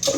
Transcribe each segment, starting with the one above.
Good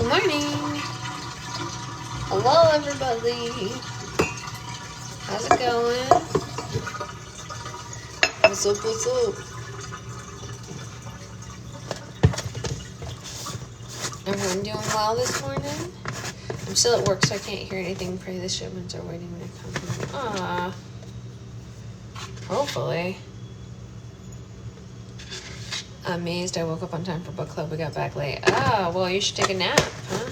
morning. Hello, everybody. How's it going? What's up, what's up? Everyone doing well this morning? I'm still at work, so I can't hear anything. Pray the shipments are waiting to come. Ah. Hopefully. Amazed I woke up on time for book club. We got back late. Ah, well, you should take a nap, huh?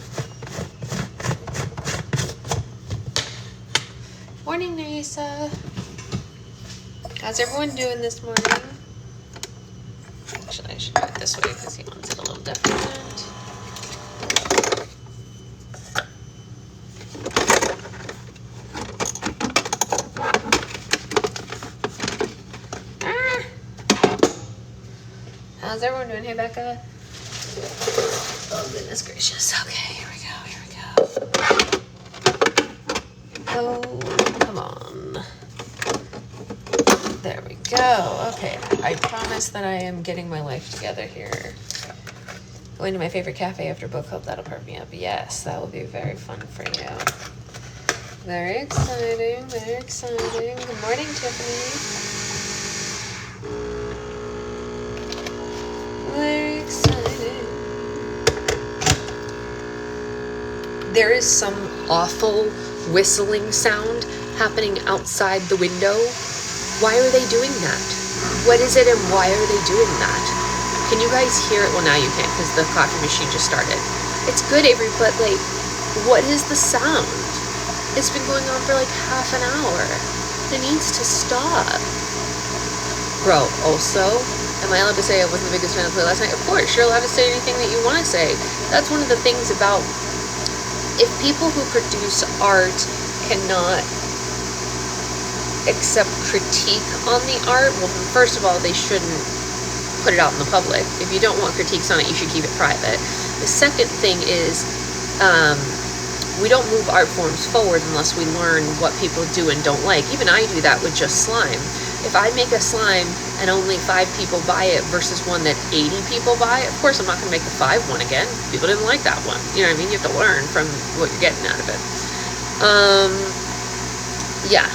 Morning, Nisa. How's everyone doing this morning? Actually, I should do it this way because he wants it a little different. How's everyone doing? Hey, Becca. Oh, goodness gracious. Okay, here we go. Oh, come on. There we go. Okay, I promise that I am getting my life together here. Going to my favorite cafe after book club, that'll perk me up. Yes, that will be very fun for you. Very exciting, very exciting. Good morning, Tiffany. Very exciting. There is some awful whistling sound happening outside the window. Why are they doing that? What is it and why are they doing that? Can you guys hear it? Well, now you can't because the coffee machine just started. It's good, Avery, but like, what is the sound? It's been going on for like half an hour. It needs to stop. Bro, also, am I allowed to say I wasn't the biggest fan of play last night? Of course, you're allowed to say anything that you want to say. That's one of the things about, if people who produce art cannot accept critique on the art, well, first of all, they shouldn't put it out in the public. If you don't want critiques on it, you should keep it private. The second thing is, we don't move art forms forward unless we learn what people do and don't like. Even I do that with just slime. If I make a slime and only 5 people buy it versus one that 80 people buy, of course I'm not going to make the 5 one again. People didn't like that one. You know what I mean? You have to learn from what you're getting out of it. Yeah.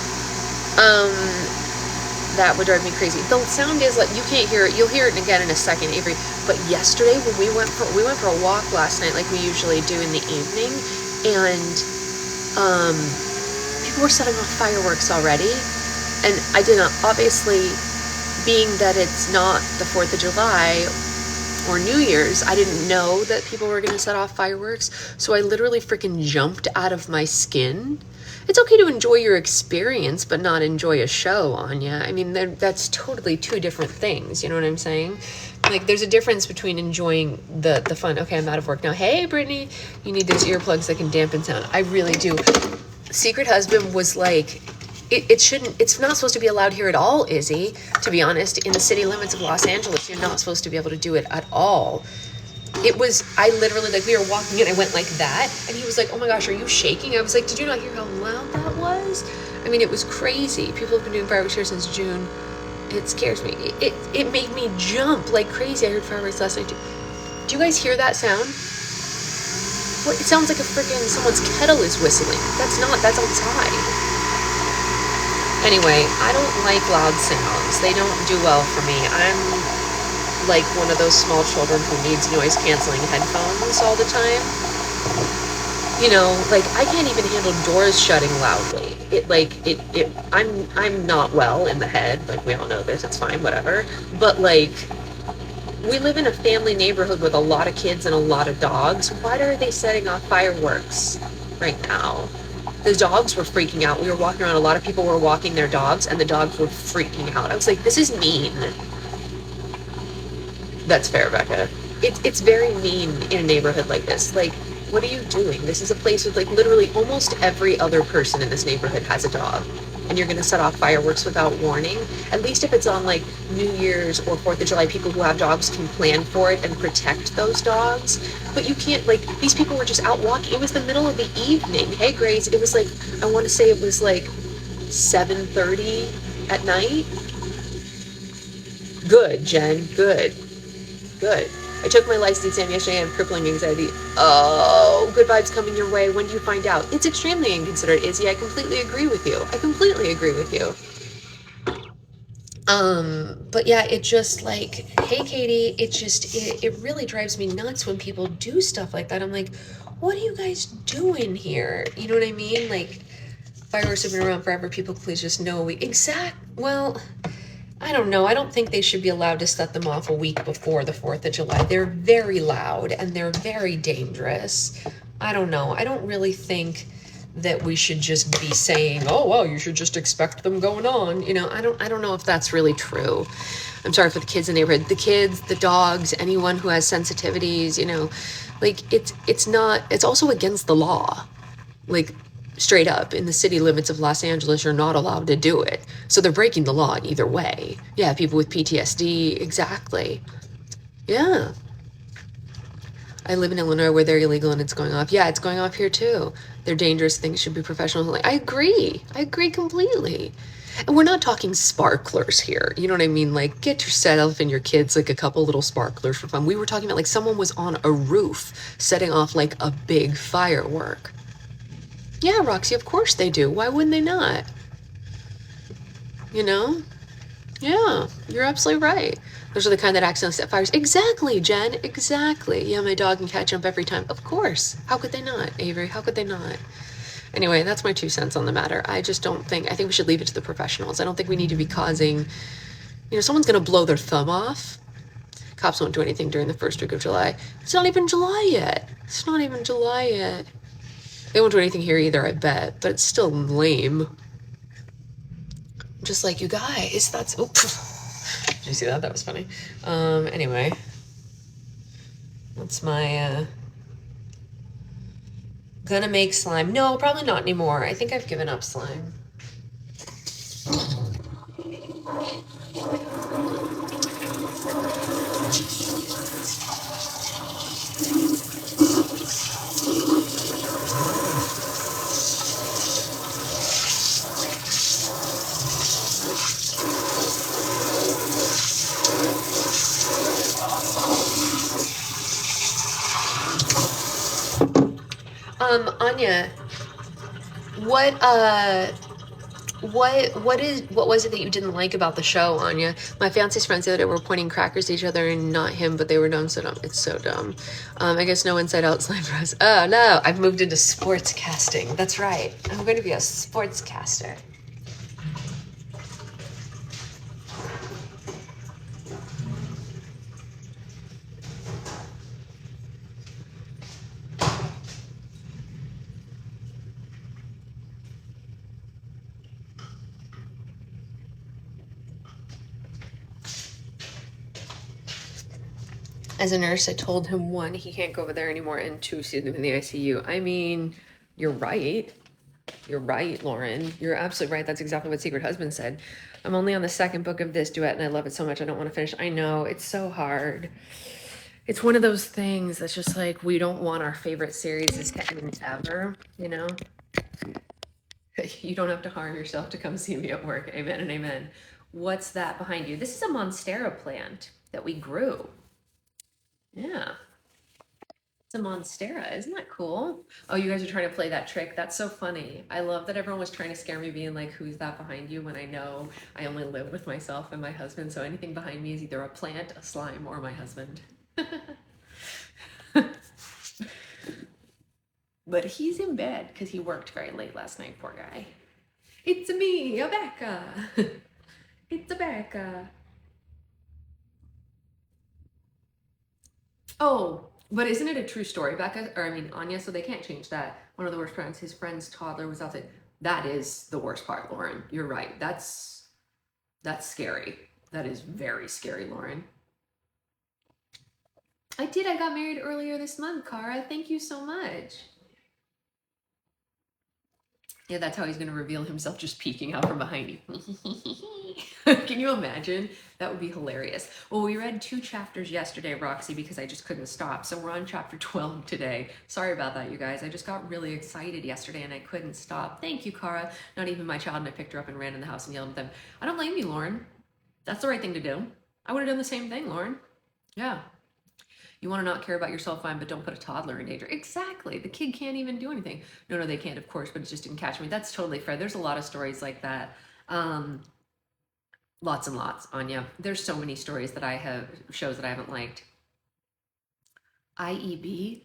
That would drive me crazy. The sound is like, you can't hear it. You'll hear it again in a second, Avery. But yesterday when we went for a walk last night, like we usually do in the evening, and people were setting off fireworks already. And I did not, obviously, being that it's not the 4th of July or New Year's, I didn't know that people were going to set off fireworks. So I literally freaking jumped out of my skin. It's okay to enjoy your experience, but not enjoy a show on ya. I mean, that's totally 2 different things. You know what I'm saying? Like, there's a difference between enjoying the fun. Okay, I'm out of work now. Hey, Brittany, you need those earplugs that can dampen sound. I really do. Secret Husband was like, it's not supposed to be allowed here at all, Izzy. To be honest, in the city limits of Los Angeles, you're not supposed to be able to do it at all. I literally, like, we were walking in, I went like that, and he was like, oh my gosh, are you shaking? I was like, did you not hear how loud that was? I mean, it was crazy. People have been doing fireworks here since June. It scares me. It made me jump like crazy. I heard fireworks last night too. Do you guys hear that sound? What? It sounds like a freaking, someone's kettle is whistling. That's outside. Anyway, I don't like loud sounds. fireworks. They don't do well for me. I'm like one of those small children who needs noise canceling headphones all the time. You know, like I can't even handle doors shutting loudly. I'm not well in the head, like we all know this, it's fine, whatever. But like we live in a family neighborhood with a lot of kids and a lot of dogs. Why are they setting off fireworks right now? The dogs were freaking out. We were walking around, a lot of people were walking their dogs, and the dogs were freaking out. I was like, this is mean. That's fair, Becca. It's very mean in a neighborhood like this. Like, what are you doing? This is a place with like literally almost every other person in this neighborhood has a dog. And you're gonna set off fireworks without warning. At least if it's on like New Year's or 4th of July, people who have dogs can plan for it and protect those dogs. But you can't, like, these people were just out walking. It was the middle of the evening. Hey, Grace, it was like, I want to say it was like 7:30 at night. Good, Jen, good. Good. I took my license exam yesterday and I have crippling anxiety. Oh, good vibes coming your way. When do you find out? It's extremely inconsiderate, Izzy. I completely agree with you. I completely agree with you. But yeah, it just like, hey, Katie, it really drives me nuts when people do stuff like that. I'm like, what are you guys doing here? You know what I mean? Like, fireworks have been around forever. People, please just know well, I don't know. I don't think they should be allowed to set them off a week before the 4th of July. They're very loud and they're very dangerous. I don't know. I don't really think that we should just be saying, "Oh, well, you should just expect them going on." You know, I don't know if that's really true. I'm sorry for the kids in the neighborhood. The kids, the dogs, anyone who has sensitivities, you know, like it's also against the law. Like, straight up, in the city limits of Los Angeles, you're not allowed to do it. So they're breaking the law either way. Yeah, people with PTSD, exactly. Yeah. I live in Illinois where they're illegal and it's going off. Yeah, it's going off here too. They're dangerous things, should be professional. I agree. I agree completely. And we're not talking sparklers here. You know what I mean? Like, get yourself and your kids like a couple little sparklers for fun. We were talking about like someone was on a roof setting off like a big firework. Yeah, Roxy, of course they do. Why wouldn't they not? You know? Yeah, you're absolutely right. Those are the kind that accidentally set fires. Exactly, Jen. Exactly. Yeah, my dog and cat jump every time. Of course. How could they not, Avery? How could they not? Anyway, that's my 2 cents on the matter. I just don't think, I think we should leave it to the professionals. I don't think we need to be causing, someone's going to blow their thumb off. Cops won't do anything during the first week of July. It's not even July yet. It's not even July yet. They won't do anything here either, I bet, but it's still lame. Just like, you guys, that's, did you see that? That was funny. Anyway, that's my, gonna make slime. No, probably not anymore. I think I've given up slime. Anya, what what was it that you didn't like about the show, Anya? My fiance's friends the other day were pointing crackers at each other and not him, but they were dumb, so dumb. It's so dumb. I guess no inside out slime for us. Oh no, I've moved into sports casting. That's right. I'm going to be a sportscaster. As a nurse, I told him, 1, he can't go over there anymore, and 2, see him in the ICU. I mean, you're right. You're right, Lauren. You're absolutely right. That's exactly what Secret Husband said. I'm only on the 2nd book of this duet, and I love it so much. I don't want to finish. I know. It's so hard. It's one of those things that's just like, we don't want our favorite series to end ever, you know? You don't have to harm yourself to come see me at work. Amen and amen. What's that behind you? This is a Monstera plant that we grew. Yeah. It's a monstera. Isn't that cool? Oh, you guys are trying to play that trick. That's so funny. I love that everyone was trying to scare me, being like, who's that behind you? When I know I only live with myself and my husband. So anything behind me is either a plant, a slime, or my husband. But he's in bed because he worked very late last night, poor guy. It's me, Rebecca. It's Rebecca. Oh, but isn't it a true story, Becca? Or I mean, Anya, so they can't change that. One of the worst friends, his friend's toddler was outside. That is the worst part, Lauren. You're right. That's scary. That is very scary, Lauren. I did. I got married earlier this month, Cara. Thank you so much. Yeah, that's how he's going to reveal himself, just peeking out from behind you. Can you imagine? That would be hilarious. Well, we read 2 chapters yesterday, Roxy, because I just couldn't stop. So we're on chapter 12 today. Sorry about that, you guys. I just got really excited yesterday and I couldn't stop. Thank you, Cara. Not even my child, and I picked her up and ran in the house and yelled at them. I don't blame you, Lauren. That's the right thing to do. I would have done the same thing, Lauren. Yeah. You want to not care about yourself, fine, but don't put a toddler in danger. Exactly. The kid can't even do anything. No, they can't, of course, but it just didn't catch me. That's totally fair. There's a lot of stories like that. Lots and lots, Anya. There's so many stories that I have, shows that I haven't liked. IEB?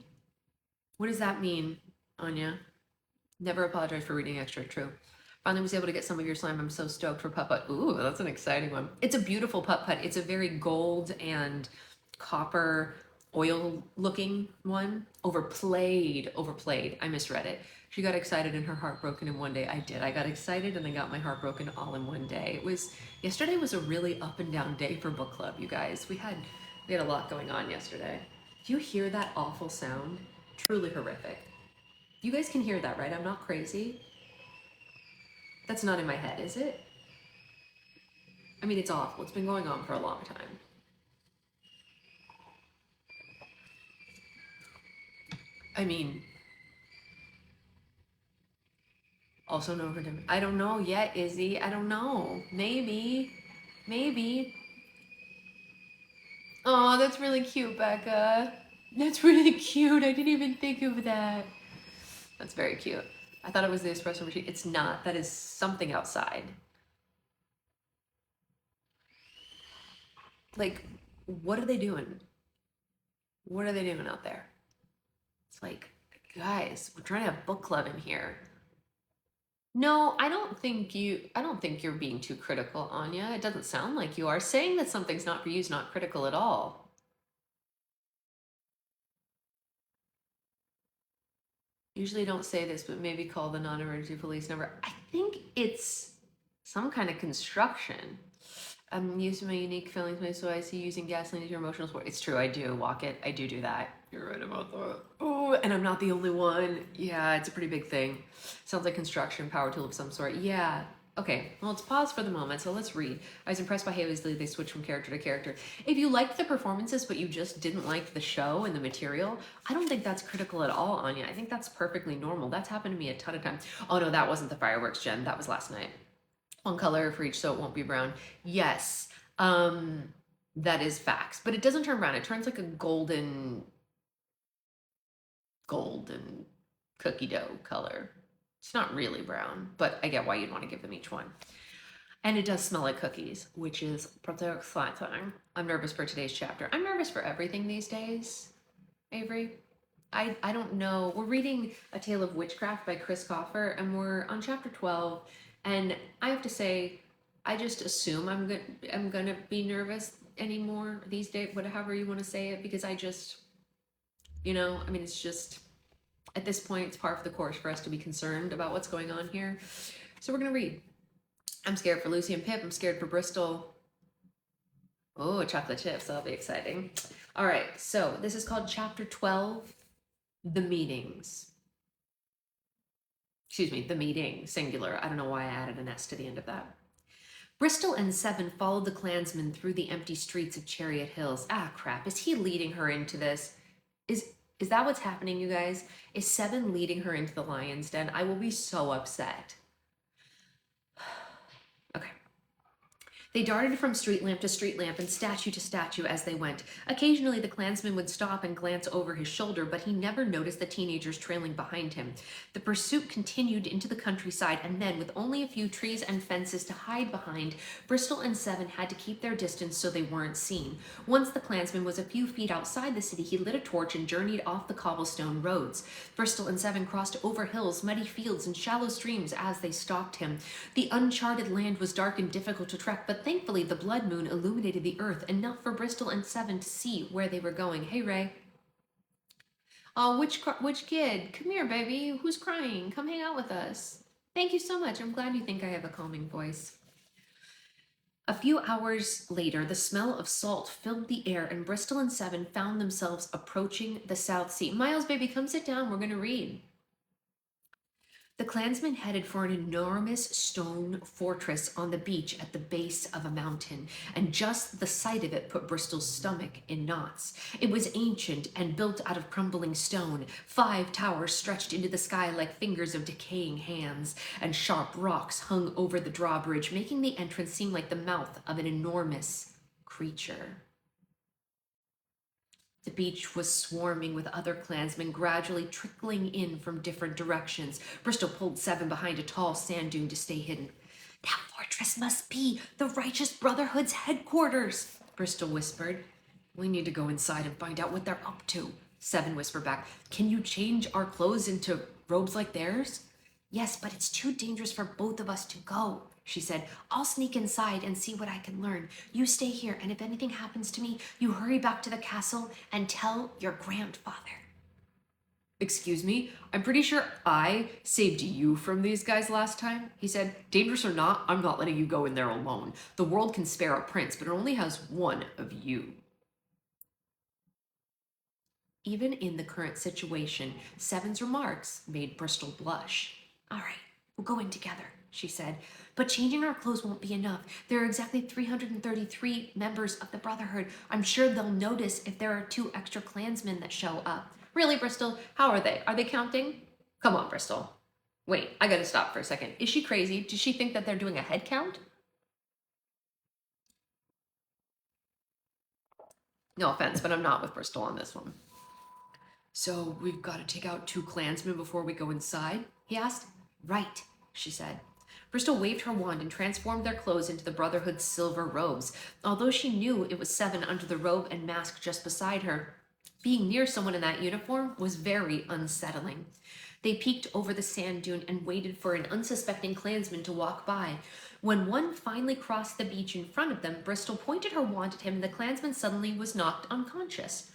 What does that mean, Anya? Never apologize for reading extra, true. Finally was able to get some of your slime. I'm so stoked for putt-putt. Ooh, that's an exciting one. It's a beautiful putt-putt. It's a very gold and copper oil looking one. Overplayed. I misread it. She got excited and her heart broken in one day. I did. I got excited and I got my heart broken all in one day. Yesterday was a really up and down day for book club, you guys. We had a lot going on yesterday. Do you hear that awful sound? Truly horrific. You guys can hear that, right? I'm not crazy. That's not in my head, is it? I mean, it's awful. It's been going on for a long time. I mean, also no for I don't know yet, Izzy. I don't know. Maybe. Oh, that's really cute, Becca. That's really cute. I didn't even think of that. That's very cute. I thought it was the espresso machine. It's not. That is something outside. Like, what are they doing? What are they doing out there? It's like, guys, we're trying to have book club in here. No, I don't think you're being too critical, Anya. It doesn't sound like you are. Saying that something's not for you is not critical at all. Usually don't say this, but maybe call the non-emergency police number. I think it's some kind of construction. I'm using my unique feelings, so I see using gasoline as your emotional support. It's true, I do walk it. I do that. You're right about that. Oh, and I'm not the only one. Yeah, it's a pretty big thing. Sounds like construction, power tool of some sort. Yeah. Okay, well, let's pause for the moment. So let's read. I was impressed by how easily they switched from character to character. If you liked the performances, but you just didn't like the show and the material, I don't think that's critical at all, Anya. I think that's perfectly normal. That's happened to me a ton of times. Oh no, that wasn't the fireworks, Jen. That was last night. One color for each so it won't be brown. Yes, that is facts. But it doesn't turn brown. It turns like a golden cookie dough color. It's not really brown, but I get why you'd want to give them each one. And it does smell like cookies, which is pretty exciting. I'm nervous for today's chapter. I'm nervous for everything these days, Avery. I don't know. We're reading A Tale of Witchcraft by Chris Coffer, and we're on chapter 12. And I have to say, I just assume I'm gonna be nervous anymore these days, whatever you want to say it, because I just, I mean, it's just, at this point, it's par for the course for us to be concerned about what's going on here. So we're gonna read. I'm scared for Lucy and Pip. I'm scared for Bristol. Oh, chocolate chips. That'll be exciting. All right, so this is called chapter 12, The Meetings. Excuse me, The Meeting, singular. I don't know why I added an S to the end of that. Bristol and Seven followed the clansmen through the empty streets of Chariot Hills. Ah, crap. Is he leading her into this? Is that what's happening, you guys? Is Seven leading her into the lion's den? I will be so upset. Okay. They darted from street lamp to street lamp and statue to statue as they went. Occasionally, the Klansman would stop and glance over his shoulder, but he never noticed the teenagers trailing behind him. The pursuit continued into the countryside, and then, with only a few trees and fences to hide behind, Bristol and Seven had to keep their distance so they weren't seen. Once the Klansman was a few feet outside the city, he lit a torch and journeyed off the cobblestone roads. Bristol and Seven crossed over hills, muddy fields, and shallow streams as they stalked him. The uncharted land was dark and difficult to trek, but thankfully the blood moon illuminated the earth enough for Bristol and Seven to see where they were going. Hey, Ray. Oh, which kid? Come here, baby. Who's crying? Come hang out with us. Thank you so much. I'm glad you think I have a calming voice. A few hours later, the smell of salt filled the air, and Bristol and Seven found themselves approaching the South Sea. Miles, baby, come sit down. We're going to read. The Klansmen headed for an enormous stone fortress on the beach at the base of a mountain, and just the sight of it put Bristol's stomach in knots. It was ancient and built out of crumbling stone. 5 towers stretched into the sky like fingers of decaying hands, and sharp rocks hung over the drawbridge, making the entrance seem like the mouth of an enormous creature. The beach was swarming with other Klansmen, gradually trickling in from different directions. Bristol pulled Seven behind a tall sand dune to stay hidden. That fortress must be the Righteous Brotherhood's headquarters, Bristol whispered. We need to go inside and find out what they're up to, Seven whispered back. Can you change our clothes into robes like theirs? Yes, but it's too dangerous for both of us to go, she said. I'll sneak inside and see what I can learn. You stay here, and if anything happens to me, you hurry back to the castle and tell your grandfather. Excuse me? I'm pretty sure I saved you from these guys last time, he said. Dangerous or not, I'm not letting you go in there alone. The world can spare a prince, but it only has one of you. Even in the current situation, Seven's remarks made Bristol blush. All right, we'll go in together, she said. But changing our clothes won't be enough. There are exactly 333 members of the Brotherhood. I'm sure they'll notice if there are 2 extra Klansmen that show up. Really, Bristol? How are they? Are they counting? Come on, Bristol. Wait, I gotta stop for a second. Is she crazy? Does she think that they're doing a head count? No offense, but I'm not with Bristol on this one. So we've got to take out 2 Klansmen before we go inside? He asked. Right, she said. Bristol waved her wand and transformed their clothes into the Brotherhood's silver robes. Although she knew it was Seven under the robe and mask just beside her, being near someone in that uniform was very unsettling. They peeked over the sand dune and waited for an unsuspecting Klansman to walk by. When one finally crossed the beach in front of them, Bristol pointed her wand at him and the Klansman suddenly was knocked unconscious.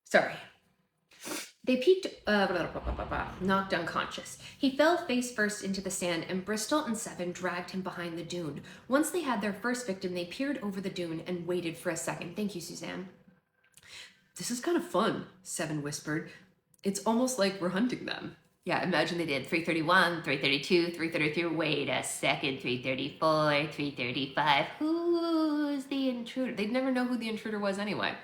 Sorry. They peeked, knocked unconscious. He fell face first into the sand, and Bristol and Seven dragged him behind the dune. Once they had their first victim, they peered over the dune and waited for a second. Thank you, Suzanne. This is kind of fun, Seven whispered. It's almost like we're hunting them. Yeah, imagine they did 331, 332, 333. Wait a second, 334, 335. Who's the intruder? They'd never know who the intruder was anyway.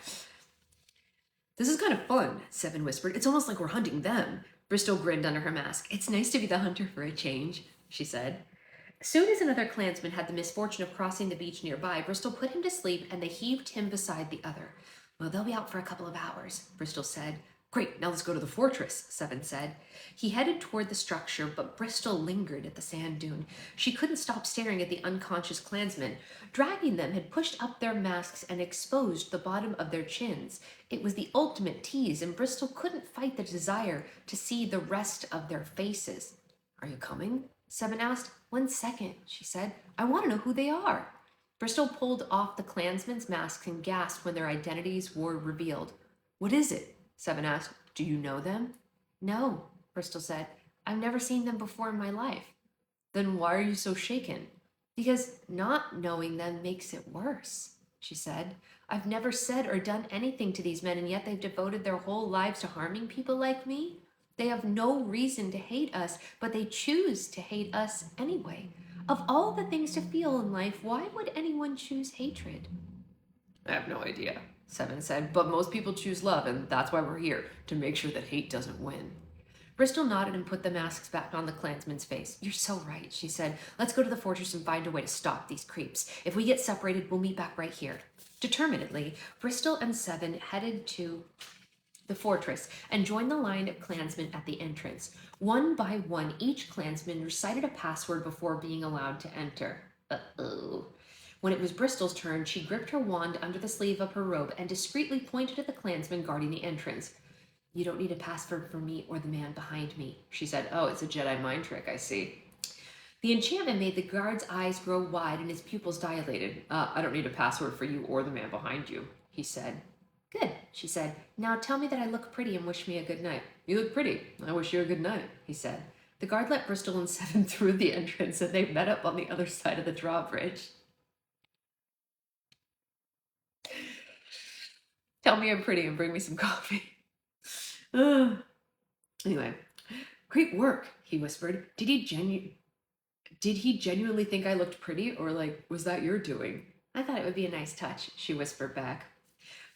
This is kind of fun, Seven whispered. It's almost like we're hunting them. Bristol grinned under her mask. It's nice to be the hunter for a change, she said. As soon as another Klansman had the misfortune of crossing the beach nearby, Bristol put him to sleep and they heaved him beside the other. Well, they'll be out for a couple of hours, Bristol said. Great, now let's go to the fortress, Seven said. He headed toward the structure, but Bristol lingered at the sand dune. She couldn't stop staring at the unconscious Klansmen. Dragging them had pushed up their masks and exposed the bottom of their chins. It was the ultimate tease, and Bristol couldn't fight the desire to see the rest of their faces. Are you coming? Seven asked. 1 second, she said. I want to know who they are. Bristol pulled off the Klansmen's masks and gasped when their identities were revealed. What is it? Seven asked. Do you know them? No, Bristol said. I've never seen them before in my life. Then why are you so shaken? Because not knowing them makes it worse, she said. I've never said or done anything to these men, and yet they've devoted their whole lives to harming people like me. They have no reason to hate us, but they choose to hate us anyway. Of all the things to feel in life, why would anyone choose hatred? I have no idea, Seven said, but most people choose love, and that's why we're here, to make sure that hate doesn't win. Bristol nodded and put the masks back on the clansman's face. You're so right, she said. Let's go to the fortress and find a way to stop these creeps. If we get separated, we'll meet back right here. Determinedly, Bristol and Seven headed to the fortress and joined the line of clansmen at the entrance. One by one, each clansman recited a password before being allowed to enter. Uh-oh. When it was Bristol's turn, she gripped her wand under the sleeve of her robe and discreetly pointed at the clansman guarding the entrance. You don't need a password for me or the man behind me, she said. Oh, it's a Jedi mind trick, I see. The enchantment made the guard's eyes grow wide and his pupils dilated. I don't need a password for you or the man behind you, he said. Good, she said. Now tell me that I look pretty and wish me a good night. You look pretty. I wish you a good night, he said. The guard let Bristol and Seven through the entrance and they met up on the other side of the drawbridge. Tell me I'm pretty and bring me some coffee. Anyway, great work, he whispered. Did he genuinely think I looked pretty, or was that your doing? I thought it would be a nice touch, she whispered back.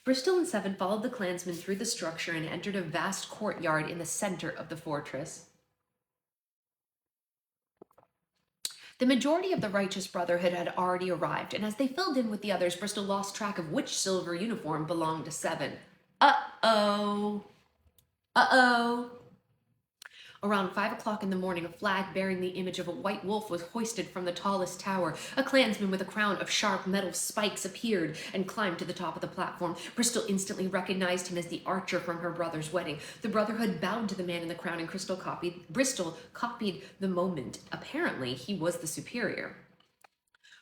Bristol and Seven followed the clansmen through the structure and entered a vast courtyard in the center of the fortress. The majority of the Righteous Brotherhood had already arrived, and as they filled in with the others, Bristol lost track of which silver uniform belonged to Seven. Uh-oh. Uh-oh. Around 5 o'clock in the morning, a flag bearing the image of a white wolf was hoisted from the tallest tower. A clansman with a crown of sharp metal spikes appeared and climbed to the top of the platform. Bristol instantly recognized him as the archer from her brother's wedding. The Brotherhood bowed to the man in the crown, and Bristol copied the moment. Apparently, he was the superior.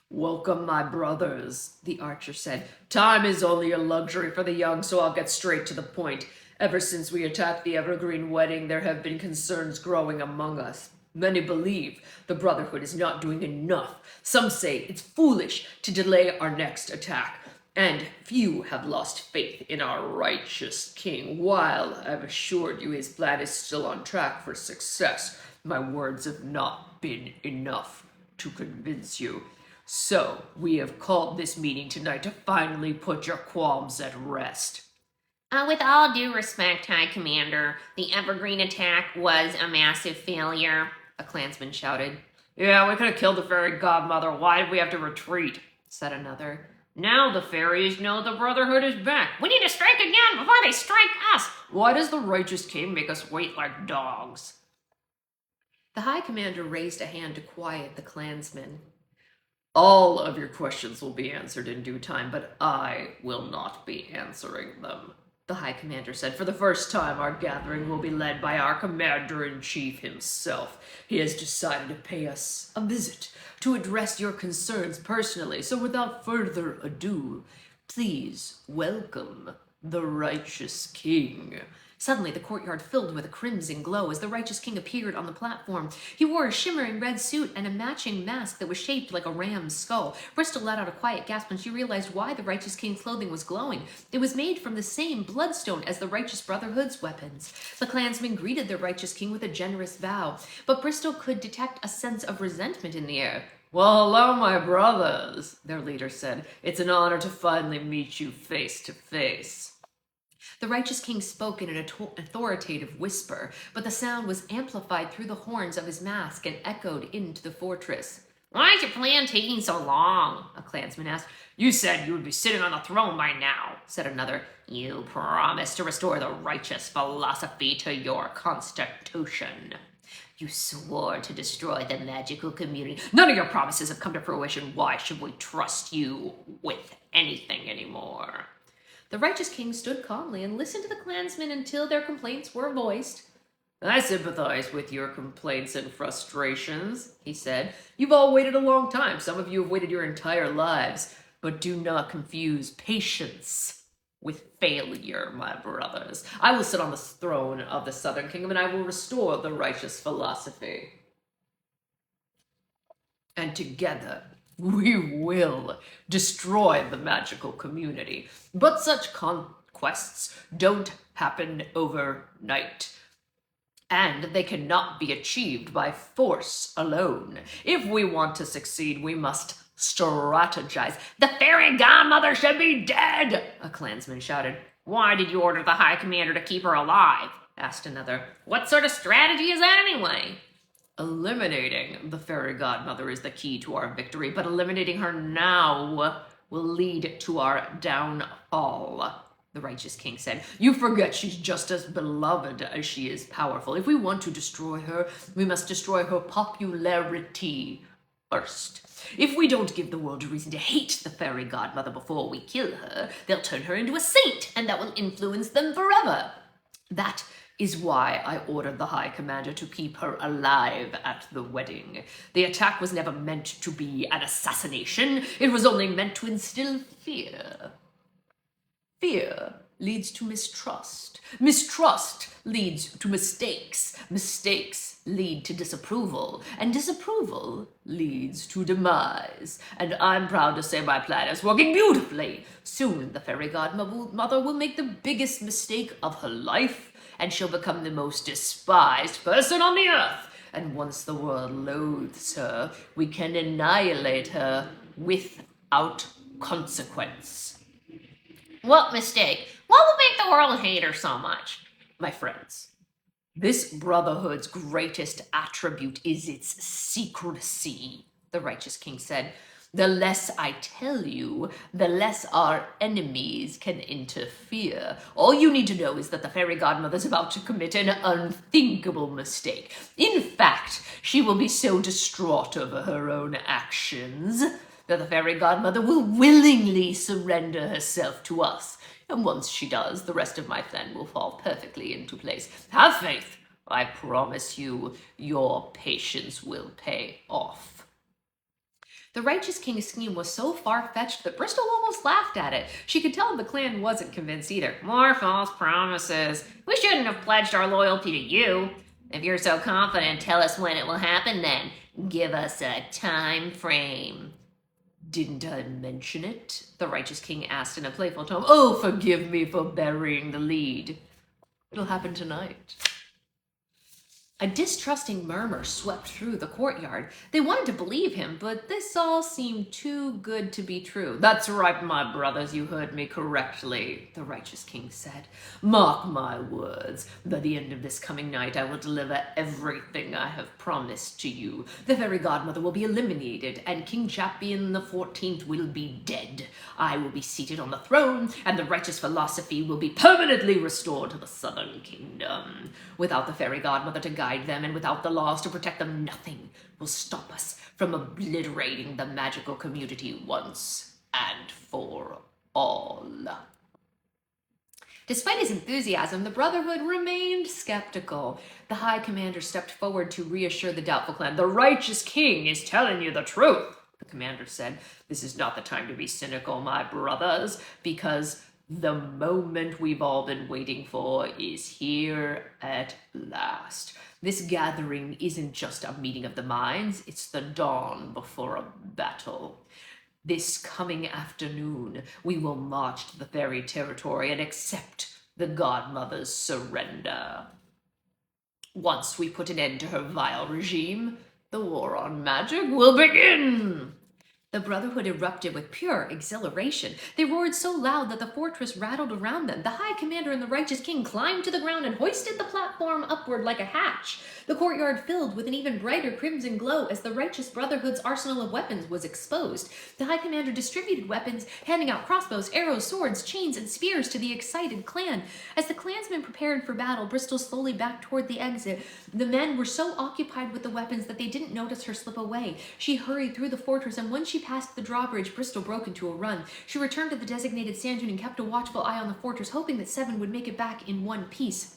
Welcome, my brothers, the archer said. Time is only a luxury for the young, so I'll get straight to the point. Ever since we attacked the Evergreen wedding, there have been concerns growing among us. Many believe the Brotherhood is not doing enough. Some say it's foolish to delay our next attack. And few have lost faith in our righteous king. While I've assured you his plan is still on track for success, my words have not been enough to convince you. So, we have called this meeting tonight to finally put your qualms at rest. With all due respect, High Commander, the Evergreen attack was a massive failure, a clansman shouted. Yeah, we could have killed the fairy godmother. Why did we have to retreat? Said another. Now the fairies know the Brotherhood is back. We need to strike again before they strike us. Why does the Righteous King make us wait like dogs? The High Commander raised a hand to quiet the clansmen. All of your questions will be answered in due time, but I will not be answering them, the High Commander said. For the first time, our gathering will be led by our Commander-in-Chief himself. He has decided to pay us a visit to address your concerns personally. So without further ado, please welcome the Righteous King. Suddenly, the courtyard filled with a crimson glow as the Righteous King appeared on the platform. He wore a shimmering red suit and a matching mask that was shaped like a ram's skull. Bristol let out a quiet gasp when she realized why the Righteous King's clothing was glowing. It was made from the same bloodstone as the Righteous Brotherhood's weapons. The clansmen greeted the Righteous King with a generous bow, but Bristol could detect a sense of resentment in the air. Well, hello, my brothers, their leader said. It's an honor to finally meet you face to face. The Righteous King spoke in an authoritative whisper, but the sound was amplified through the horns of his mask and echoed into the fortress. Why is your plan taking so long? A clansman asked. You said you would be sitting on the throne by now, said another. You promised to restore the righteous philosophy to your constitution. You swore to destroy the magical community. None of your promises have come to fruition. Why should we trust you with anything anymore? The Righteous King stood calmly and listened to the clansmen until their complaints were voiced. I sympathize with your complaints and frustrations, he said. You've all waited a long time. Some of you have waited your entire lives. But do not confuse patience with failure, my brothers. I will sit on the throne of the Southern Kingdom, and I will restore the righteous philosophy. And together, we will destroy the magical community. But such conquests don't happen overnight. And they cannot be achieved by force alone. If we want to succeed, we must Strategize. The fairy godmother should be dead, a clansman shouted. Why did you order the High Commander to keep her alive? Asked another. What sort of strategy is that anyway? Eliminating the fairy godmother is the key to our victory, but eliminating her now will lead to our downfall, the righteous king said. You forget she's just as beloved as she is powerful. If we want to destroy her, we must destroy her popularity first. If we don't give the world a reason to hate the fairy godmother before we kill her, they'll turn her into a saint, and that will influence them forever. That is why I ordered the High Commander to keep her alive at the wedding. The attack was never meant to be an assassination. It was only meant to instill fear. Fear leads to mistrust. Mistrust leads to mistakes. Mistakes lead to disapproval. And disapproval leads to demise. And I'm proud to say my plan is working beautifully. Soon the fairy godmother will make the biggest mistake of her life, and she'll become the most despised person on the earth. And once the world loathes her, we can annihilate her without consequence. What mistake? What will make the world hate her so much? My friends, this brotherhood's greatest attribute is its secrecy, the righteous king said. The less I tell you, the less our enemies can interfere. All you need to know is that the fairy godmother's about to commit an unthinkable mistake. In fact, she will be so distraught over her own actions that the fairy godmother will willingly surrender herself to us. And once she does, the rest of my plan will fall perfectly into place. Have faith. I promise you, your patience will pay off. The righteous king's scheme was so far-fetched that Bristol almost laughed at it. She could tell the clan wasn't convinced either. More false promises. We shouldn't have pledged our loyalty to you. If you're so confident, tell us when it will happen then. Give us a time frame. Didn't I mention it? The righteous king asked in a playful tone. Oh, forgive me for burying the lead. It'll happen tonight. A distrusting murmur swept through the courtyard. They wanted to believe him, but this all seemed too good to be true. That's right, my brothers, you heard me correctly, the righteous king said. Mark my words. By the end of this coming night, I will deliver everything I have promised to you. The fairy godmother will be eliminated, and King Champion the 14th will be dead. I will be seated on the throne, and the righteous philosophy will be permanently restored to the southern kingdom. Without the fairy godmother to guide them, and without the laws to protect them, nothing will stop us from obliterating the magical community once and for all. Despite his enthusiasm, the Brotherhood remained skeptical. The High Commander stepped forward to reassure the doubtful clan. The righteous king is telling you the truth, the commander said. This is not the time to be cynical, my brothers, because the moment we've all been waiting for is here at last. This gathering isn't just a meeting of the minds, it's the dawn before a battle. This coming afternoon, we will march to the fairy territory and accept the godmother's surrender. Once we put an end to her vile regime, the war on magic will begin. The Brotherhood erupted with pure exhilaration. They roared so loud that the fortress rattled around them. The High Commander and the Righteous King climbed to the ground and hoisted the platform upward like a hatch. The courtyard filled with an even brighter crimson glow as the Righteous Brotherhood's arsenal of weapons was exposed. The High Commander distributed weapons, handing out crossbows, arrows, swords, chains, and spears to the excited clan. As the clansmen prepared for battle, Bristol slowly backed toward the exit. The men were so occupied with the weapons that they didn't notice her slip away. She hurried through the fortress, and when she passed the drawbridge, Bristol broke into a run. She returned to the designated sand dune and kept a watchful eye on the fortress, hoping that Seven would make it back in one piece.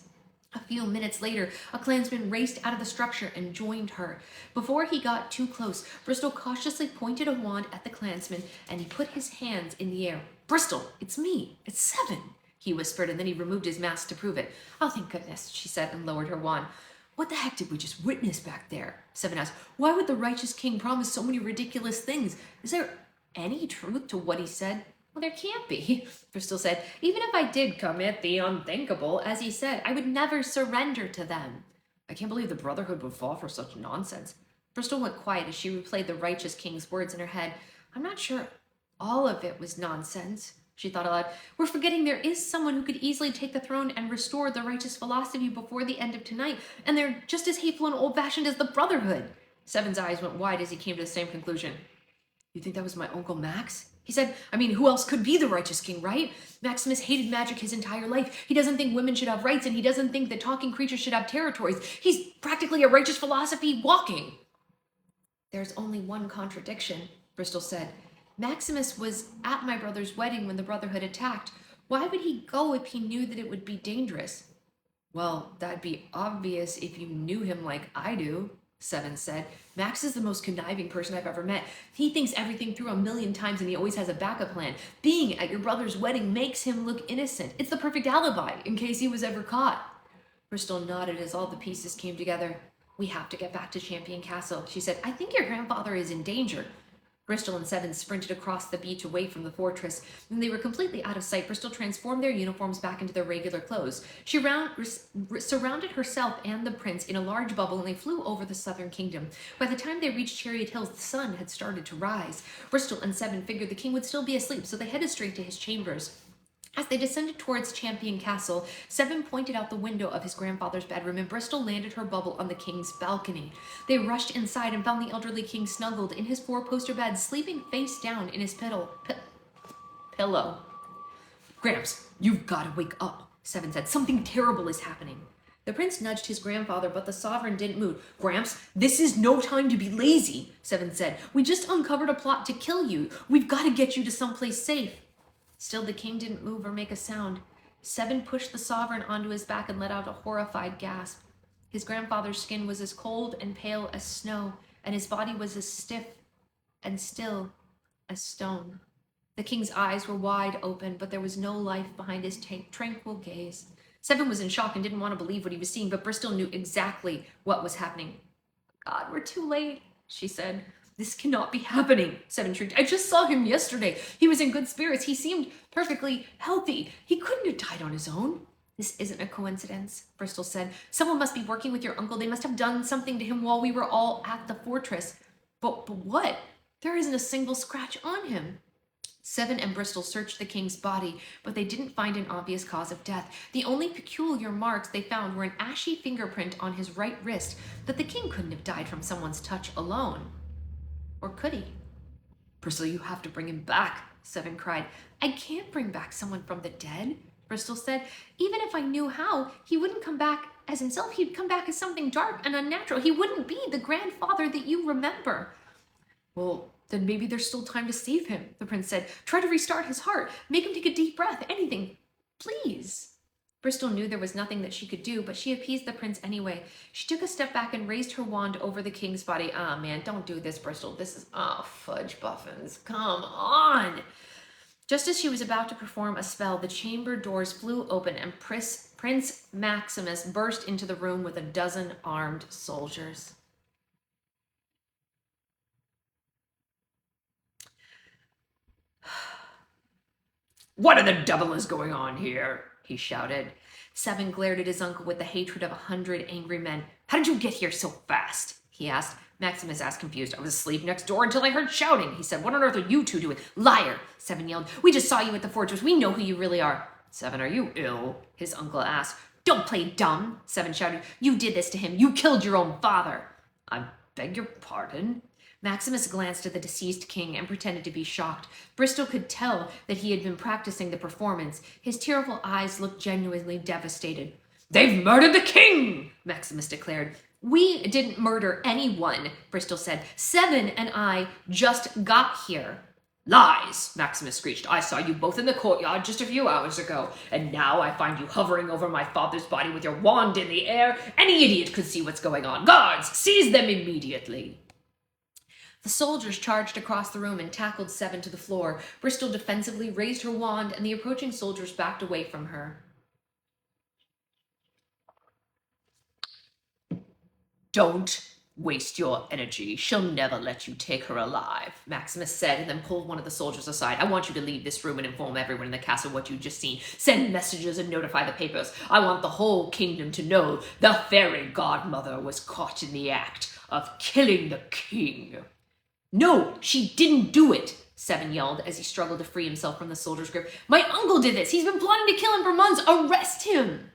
A few minutes later, a clansman raced out of the structure and joined her. Before he got too close, Bristol cautiously pointed a wand at the clansman, and he put his hands in the air. Bristol, it's me. It's Seven, he whispered, and then he removed his mask to prove it. Oh, thank goodness, she said, and lowered her wand. What the heck did we just witness back there? Seven asked. Why would the Righteous King promise so many ridiculous things? Is there any truth to what he said? Well, there can't be, Bristol said. Even if I did commit the unthinkable, as he said, I would never surrender to them. I can't believe the Brotherhood would fall for such nonsense. Bristol went quiet as she replayed the Righteous King's words in her head. I'm not sure all of it was nonsense, she thought aloud. We're forgetting there is someone who could easily take the throne and restore the righteous philosophy before the end of tonight, and they're just as hateful and old-fashioned as the Brotherhood. Seven's eyes went wide as he came to the same conclusion. You think that was my Uncle Max? He said, I mean, who else could be the righteous king, right? Maximus hated magic his entire life. He doesn't think women should have rights, and he doesn't think that talking creatures should have territories. He's practically a righteous philosophy walking. There's only one contradiction, Bristol said. Maximus was at my brother's wedding when the Brotherhood attacked. Why would he go if he knew that it would be dangerous? Well, that'd be obvious if you knew him like I do, Seven said. Max is the most conniving person I've ever met. He thinks everything through a million times and he always has a backup plan. Being at your brother's wedding makes him look innocent. It's the perfect alibi in case he was ever caught. Bristol nodded as all the pieces came together. We have to get back to Champion Castle, she said. I think your grandfather is in danger. Bristol and Seven sprinted across the beach away from the fortress. When they were completely out of sight, Bristol transformed their uniforms back into their regular clothes. She surrounded herself and the prince in a large bubble, and they flew over the southern kingdom. By the time they reached Chariot Hills, the sun had started to rise. Bristol and Seven figured the king would still be asleep, so they headed straight to his chambers. As they descended towards Champion Castle, Seven pointed out the window of his grandfather's bedroom, and Bristol landed her bubble on the king's balcony. They rushed inside and found the elderly king snuggled in his four-poster bed, sleeping face down in his pillow. Gramps, you've got to wake up, Seven said. Something terrible is happening. The prince nudged his grandfather, but the sovereign didn't move. Gramps, this is no time to be lazy, Seven said. We just uncovered a plot to kill you. We've got to get you to someplace safe. Still, the king didn't move or make a sound. Seven pushed the sovereign onto his back and let out a horrified gasp. His grandfather's skin was as cold and pale as snow, and his body was as stiff and still as stone. The king's eyes were wide open, but there was no life behind his tranquil gaze. Seven was in shock and didn't want to believe what he was seeing, but Bristol knew exactly what was happening. God, we're too late, she said. This cannot be happening, Seven shrieked. I just saw him yesterday. He was in good spirits. He seemed perfectly healthy. He couldn't have died on his own. This isn't a coincidence, Bristol said. Someone must be working with your uncle. They must have done something to him while we were all at the fortress. But what? There isn't a single scratch on him. Seven and Bristol searched the king's body, but they didn't find an obvious cause of death. The only peculiar marks they found were an ashy fingerprint on his right wrist, but the king couldn't have died from someone's touch alone. Or could he? Bristol, you have to bring him back, Seven cried. I can't bring back someone from the dead, Bristol said. Even if I knew how, he wouldn't come back as himself. He'd come back as something dark and unnatural. He wouldn't be the grandfather that you remember. Well, then maybe there's still time to save him, the prince said. Try to restart his heart. Make him take a deep breath. Anything. Please. Bristol knew there was nothing that she could do, but she appeased the prince anyway. She took a step back and raised her wand over the king's body. Ah, man, don't do this, Bristol. This is... Oh, fudge buffins. Come on. Just as she was about to perform a spell, the chamber doors flew open and Prince Maximus burst into the room with a dozen armed soldiers. What in the devil is going on here? He shouted. Seven glared at his uncle with the hatred of 100 angry men. How did you get here so fast? He asked. Maximus asked confused. I was asleep next door until I heard shouting. He said, what on earth are you two doing? Liar, Seven yelled. We just saw you at the fortress. We know who you really are. Seven, are you ill? His uncle asked. Don't play dumb, Seven shouted. You did this to him. You killed your own father. I beg your pardon? Maximus glanced at the deceased king and pretended to be shocked. Bristol could tell that he had been practicing the performance. His tearful eyes looked genuinely devastated. They've murdered the king, Maximus declared. We didn't murder anyone, Bristol said. Seven and I just got here. Lies, Maximus screeched. I saw you both in the courtyard just a few hours ago, and now I find you hovering over my father's body with your wand in the air. Any idiot could see what's going on. Guards, seize them immediately. The soldiers charged across the room and tackled Seven to the floor. Bristol defensively raised her wand, and the approaching soldiers backed away from her. Don't waste your energy. She'll never let you take her alive, Maximus said, and then pulled one of the soldiers aside. I want you to leave this room and inform everyone in the castle what you've just seen. Send messages and notify the papers. I want the whole kingdom to know the fairy godmother was caught in the act of killing the king. No, she didn't do it, Seven yelled as he struggled to free himself from the soldier's grip. My uncle did this. He's been plotting to kill him for months. Arrest him!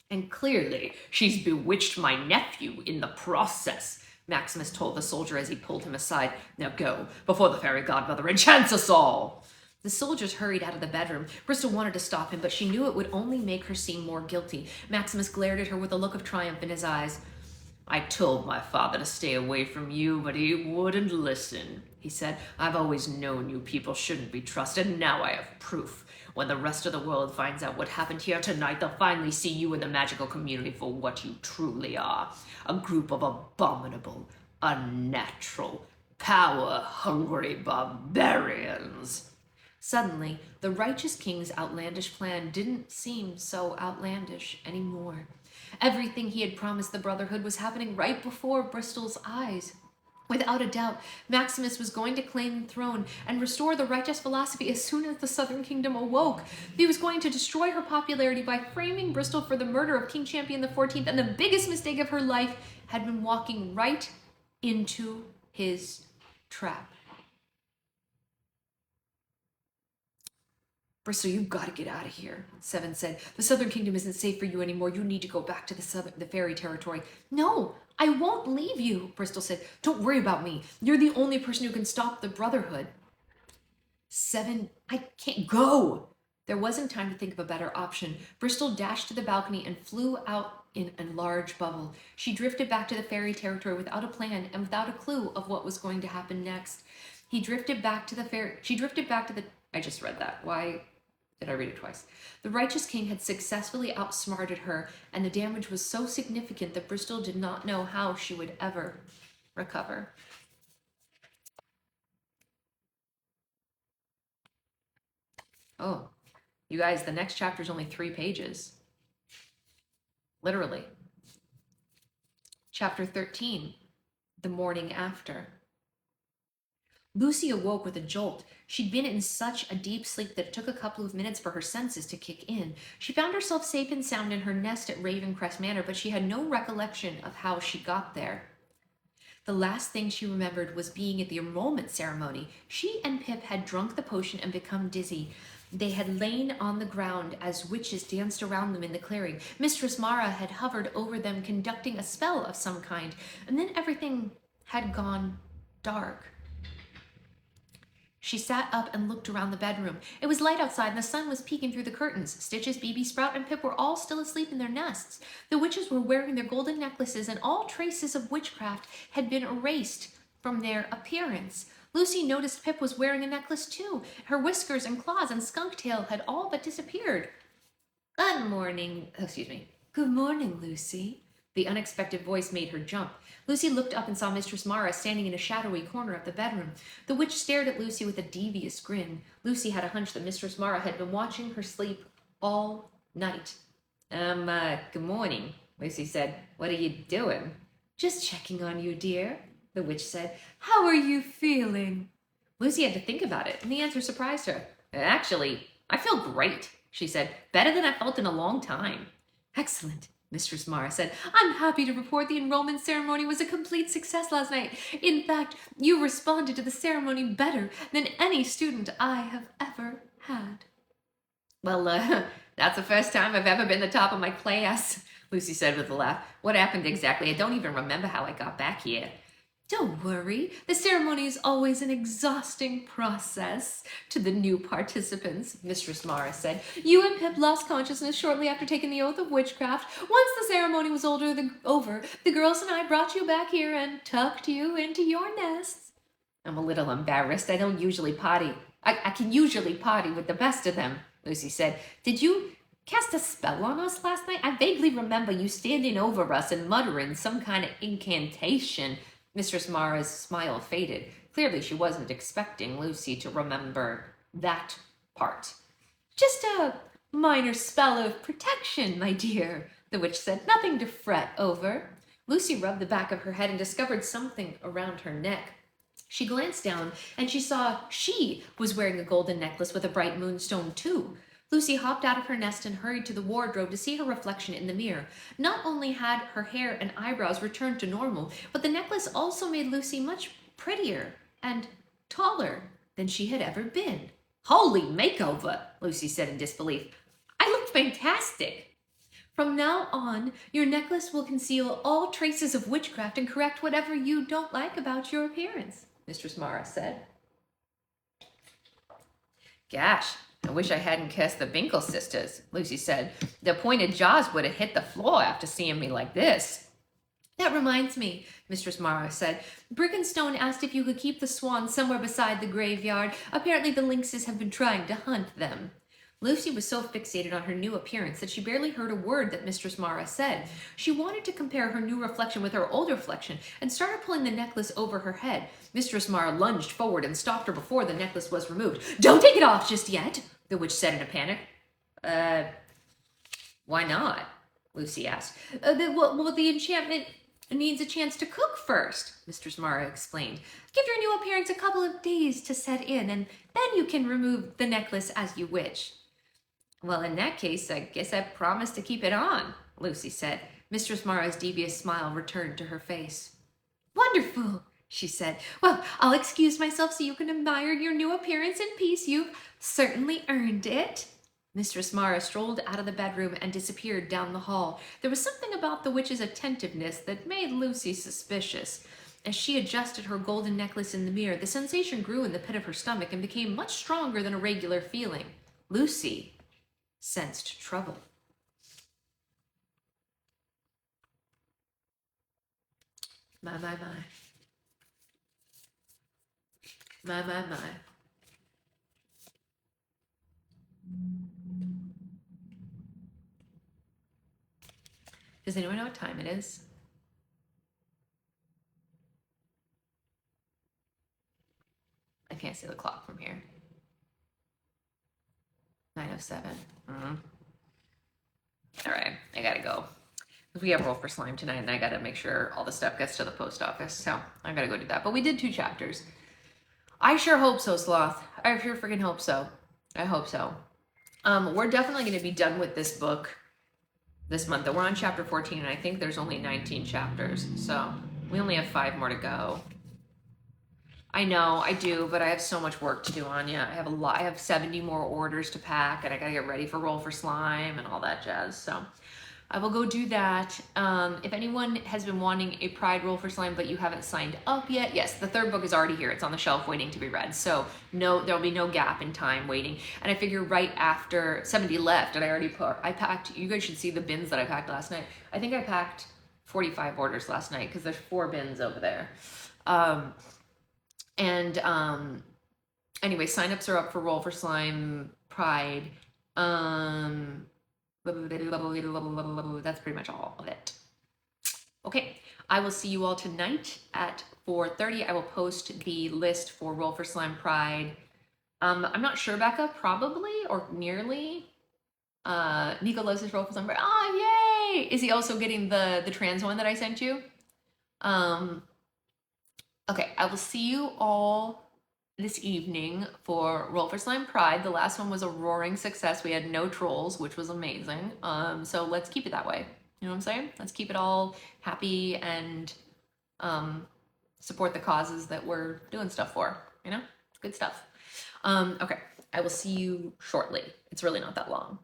And clearly, she's bewitched my nephew in the process, Maximus told the soldier as he pulled him aside. Now go, before the fairy godmother enchants us all! The soldiers hurried out of the bedroom. Bristol wanted to stop him, but she knew it would only make her seem more guilty. Maximus glared at her with a look of triumph in his eyes. I told my father to stay away from you, but he wouldn't listen, he said. I've always known you people shouldn't be trusted, and now I have proof. When the rest of the world finds out what happened here tonight, they'll finally see you in the magical community for what you truly are. A group of abominable, unnatural, power-hungry barbarians. Suddenly, the righteous king's outlandish plan didn't seem so outlandish anymore. Everything he had promised the Brotherhood was happening right before Bristol's eyes. Without a doubt, Maximus was going to claim the throne and restore the righteous philosophy as soon as the Southern Kingdom awoke. He was going to destroy her popularity by framing Bristol for the murder of King Champion XIV, and the biggest mistake of her life had been walking right into his trap. Bristol, you've got to get out of here, Seven said. The Southern Kingdom isn't safe for you anymore. You need to go back to the fairy territory. No, I won't leave you, Bristol said. Don't worry about me. You're the only person who can stop the Brotherhood. Seven, I can't go. There wasn't time to think of a better option. Bristol dashed to the balcony and flew out in a large bubble. She drifted back to the fairy territory without a plan and without a clue of what was going to happen next. She drifted back to the... I just read that. Why did I read it twice? The righteous king had successfully outsmarted her, and the damage was so significant that Bristol did not know how she would ever recover. Oh, you guys, the next chapter is only 3 pages. Literally. Chapter 13, the morning after. Lucy awoke with a jolt. She'd been in such a deep sleep that it took a couple of minutes for her senses to kick in. She found herself safe and sound in her nest at Ravencrest Manor, but she had no recollection of how she got there. The last thing she remembered was being at the enrollment ceremony. She and Pip had drunk the potion and become dizzy. They had lain on the ground as witches danced around them in the clearing. Mistress Mara had hovered over them, conducting a spell of some kind, and then everything had gone dark. She sat up and looked around the bedroom. It was light outside and the sun was peeking through the curtains. Stitches, BB Sprout, and Pip were all still asleep in their nests. The witches were wearing their golden necklaces, and all traces of witchcraft had been erased from their appearance. Lucy noticed Pip was wearing a necklace too. Her whiskers and claws and skunk tail had all but disappeared. Good morning, Lucy. The unexpected voice made her jump. Lucy looked up and saw Mistress Mara standing in a shadowy corner of the bedroom. The witch stared at Lucy with a devious grin. Lucy had a hunch that Mistress Mara had been watching her sleep all night. Good morning, Lucy said. What are you doing? Just checking on you, dear, the witch said. How are you feeling? Lucy had to think about it, and the answer surprised her. Actually, I feel great, she said. Better than I felt in a long time. Excellent, Mistress Mara said. I'm happy to report the enrollment ceremony was a complete success last night. In fact, you responded to the ceremony better than any student I have ever had. Well, that's the first time I've ever been the top of my class, Lucy said with a laugh. What happened exactly? I don't even remember how I got back here. Don't worry, the ceremony is always an exhausting process to the new participants, Mistress Mara said. You and Pip lost consciousness shortly after taking the oath of witchcraft. Once the ceremony was over, the girls and I brought you back here and tucked you into your nests. I'm a little embarrassed. I don't usually potty. I can usually potty with the best of them, Lucy said. Did you cast a spell on us last night? I vaguely remember you standing over us and muttering some kind of incantation. Mistress Mara's smile faded. Clearly she wasn't expecting Lucy to remember that part. Just a minor spell of protection, my dear, the witch said. Nothing to fret over. Lucy rubbed the back of her head and discovered something around her neck. She glanced down and she saw she was wearing a golden necklace with a bright moonstone too. Lucy hopped out of her nest and hurried to the wardrobe to see her reflection in the mirror. Not only had her hair and eyebrows returned to normal, but the necklace also made Lucy much prettier and taller than she had ever been. Holy makeover, Lucy said in disbelief. I look fantastic. From now on, your necklace will conceal all traces of witchcraft and correct whatever you don't like about your appearance, Mistress Mara said. Gosh, I wish I hadn't kissed the Binkle sisters, Lucy said. Their pointed jaws would have hit the floor after seeing me like this. That reminds me, Mistress Mara said. Brickenstone asked if you could keep the swans somewhere beside the graveyard. Apparently the lynxes have been trying to hunt them. Lucy was so fixated on her new appearance that she barely heard a word that Mistress Mara said. She wanted to compare her new reflection with her old reflection and started pulling the necklace over her head. Mistress Mara lunged forward and stopped her before the necklace was removed. Don't take it off just yet, the witch said in a panic. Why not? Lucy asked. Well, the enchantment needs a chance to cook first, Mistress Mara explained. Give your new appearance a couple of days to set in, and then you can remove the necklace as you wish. Well, in that case, I guess I promised to keep it on, Lucy said. Mistress Mara's devious smile returned to her face. Wonderful, she said. Well, I'll excuse myself so you can admire your new appearance in peace. You've certainly earned it. Mistress Mara strolled out of the bedroom and disappeared down the hall. There was something about the witch's attentiveness that made Lucy suspicious. As she adjusted her golden necklace in the mirror, the sensation grew in the pit of her stomach and became much stronger than a regular feeling. Lucy sensed trouble. My. Does anyone know what time it is? I can't see the clock from here. 9:07. All right, I gotta go. We have Roll for Slime tonight, and I gotta make sure all the stuff gets to the post office, so I gotta go do that. But we did 2 chapters. I sure hope so, Sloth. I sure freaking hope so. I hope so. We're definitely gonna be done with this book this month. We're on chapter 14, and I think there's only 19 chapters, so we only have 5 more to go. I know, I do, but I have so much work to do, Anya. I have a lot. I have 70 more orders to pack, and I gotta get ready for Roll for Slime and all that jazz. So I will go do that. If anyone has been wanting a Pride Roll for Slime, but you haven't signed up yet, yes, the 3rd book is already here. It's on the shelf waiting to be read. So no, there'll be no gap in time waiting. And I figure right after 70 left, and I packed, you guys should see the bins that I packed last night. I think I packed 45 orders last night because there's 4 bins over there. Anyway, signups are up for Roll for Slime Pride. That's pretty much all of it. Okay, I will see you all tonight at 4:30. I will post the list for Roll for Slime Pride. I'm not sure, Becca, probably or nearly. Nico loves his Roll for Slime Pride. Oh, yay! Is he also getting the trans one that I sent you? Okay, I will see you all this evening for Roll for Slime Pride. The last one was a roaring success. We had no trolls, which was amazing. So let's keep it that way. You know what I'm saying? Let's keep it all happy and support the causes that we're doing stuff for. You know? Good stuff. Okay, I will see you shortly. It's really not that long.